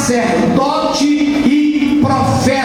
sacerdote e profeta.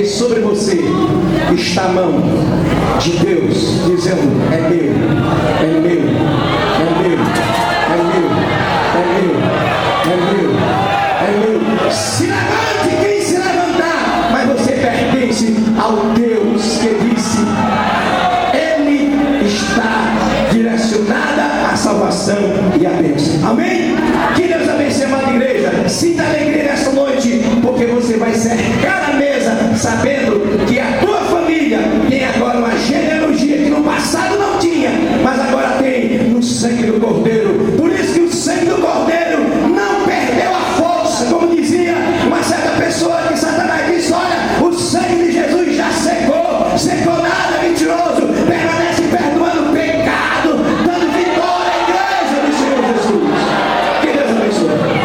sobre você está a mão de Deus, dizendo: é meu, é meu, é meu, é meu, é meu, é meu, é meu. Se levante quem se levantar, mas você pertence ao Deus que disse: Ele está direcionada à salvação e à bênção. Amém? Que Deus abençoe, amada igreja. Sinta alegria nessa noite, porque você vai cercar a mesa sabendo que a tua família tem agora uma genealogia que no passado não tinha, mas agora tem no sangue do Cordeiro. Por isso que o sangue do Cordeiro não perdeu a força, como dizia uma certa pessoa que Satanás disse: olha, o sangue de Jesus já secou nada, mentiroso, permanece perdoando o pecado, dando vitória à igreja do Senhor Jesus. Que Deus abençoe.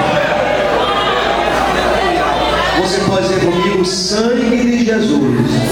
Você pode dizer comigo: o sangue de Jesus